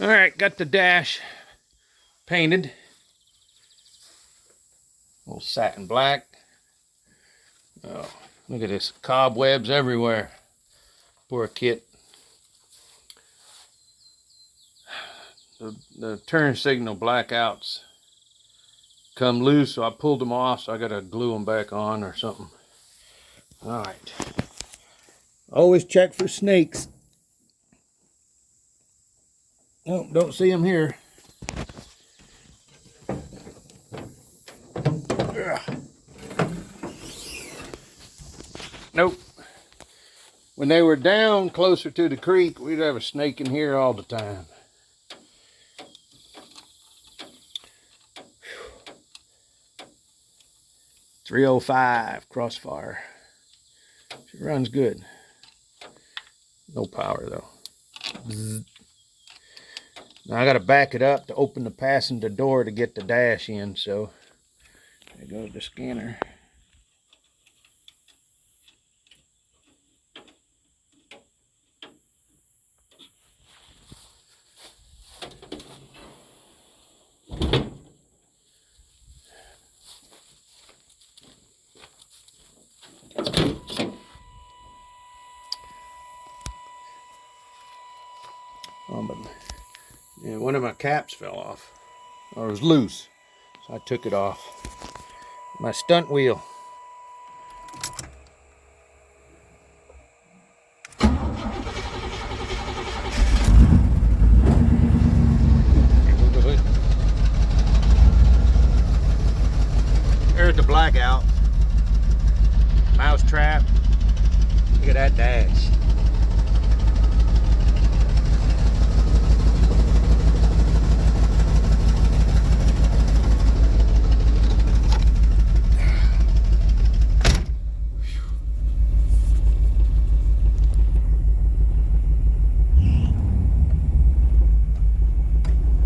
All right, got the dash painted. Little satin black. Oh, look at this, cobwebs everywhere. Poor KITT. The turn signal blackouts come loose, so I pulled them off, so I gotta glue them back on or something. All right. Always check for snakes. Oh, don't see them here. Ugh. Nope. When they were down closer to the creek, we'd have a snake in here all the time. 305 crossfire. She runs good. No power though. Bzz. Now I got to back it up to open the passenger door to get the dash in, so there goes the scanner. But yeah, one of my caps fell off, or it was loose, so I took it off. My stunt wheel. There's the blackout. Mouse trap. Look at that dash.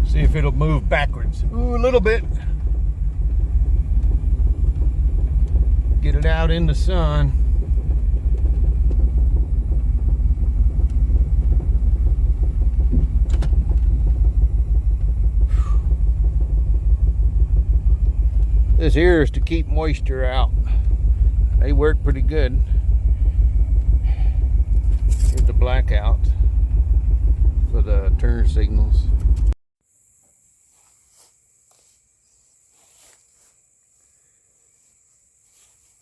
See if it'll move backwards. Ooh, a little bit. Get it out in the sun. This here is to keep moisture out. They work pretty good. Here's the blackout for the turn signals.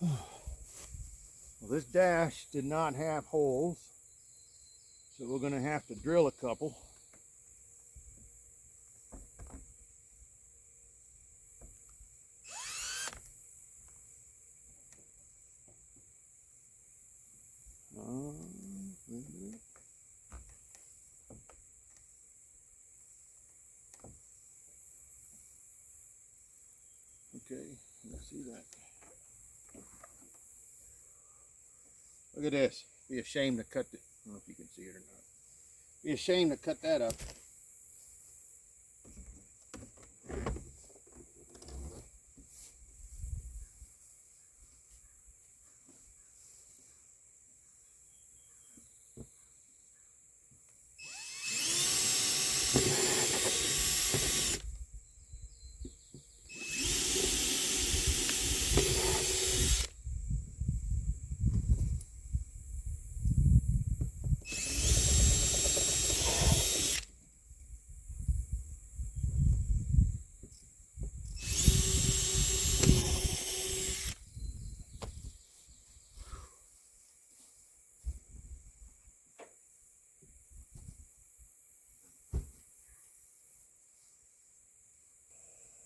Well, this dash did not have holes, so we're going to have to drill a couple. Okay, let's see that. Look at this. Be ashamed to cut it. I don't know if you can see it or not. Be ashamed to cut that up.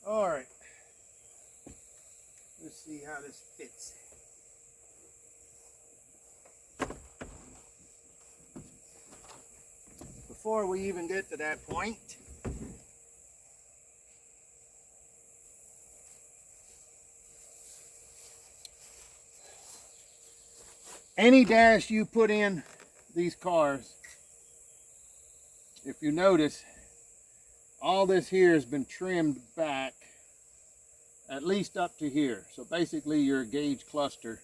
All right, let's see how this fits. Before we even get to that point, any dash you put in these cars, if you notice, all this here has been trimmed back at least up to here. So basically your gauge cluster,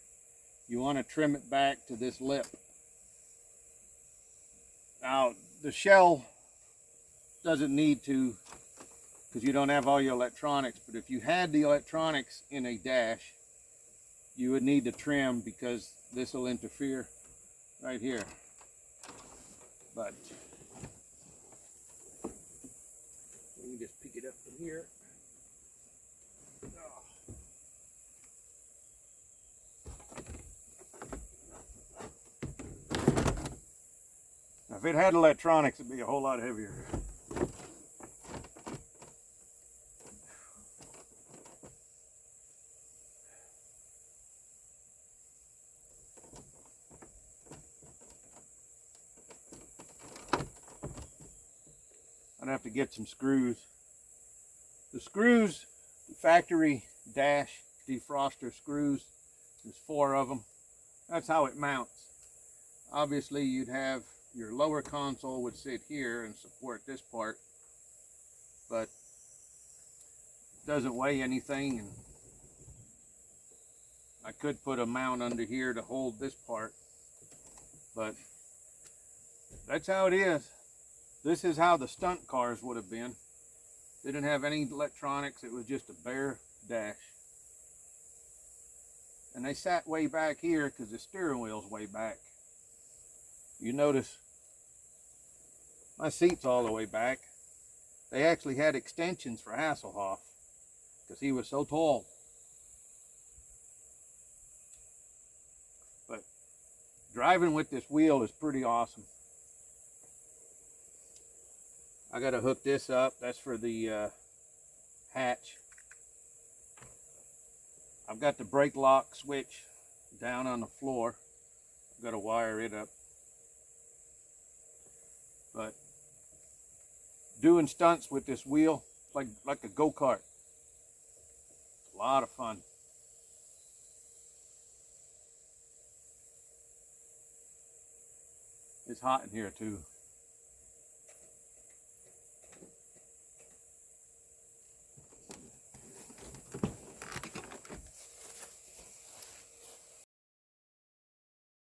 you want to trim it back to this lip. Now the shell doesn't need to, because you don't have all your electronics. But if you had the electronics in a dash, you would need to trim, because this will interfere right here. But let me just pick it up from here. Now, if it had electronics, it'd be a whole lot heavier. I'd have to get some screws. The screws, the factory dash defroster screws, there's 4 of them. That's how it mounts. Obviously, you'd have your lower console would sit here and support this part, but it doesn't weigh anything, and I could put a mount under here to hold this part, but that's how it is. This is how the stunt cars would have been. They didn't have any electronics. It was just a bare dash. And they sat way back here because the steering wheel's way back. You notice my seat's all the way back. They actually had extensions for Hasselhoff because he was so tall. But driving with this wheel is pretty awesome. I got to hook this up. That's for the hatch. I've got the brake lock switch down on the floor. I've got to wire it up. But doing stunts with this wheel, it's like a go-kart. A lot of fun. It's hot in here too.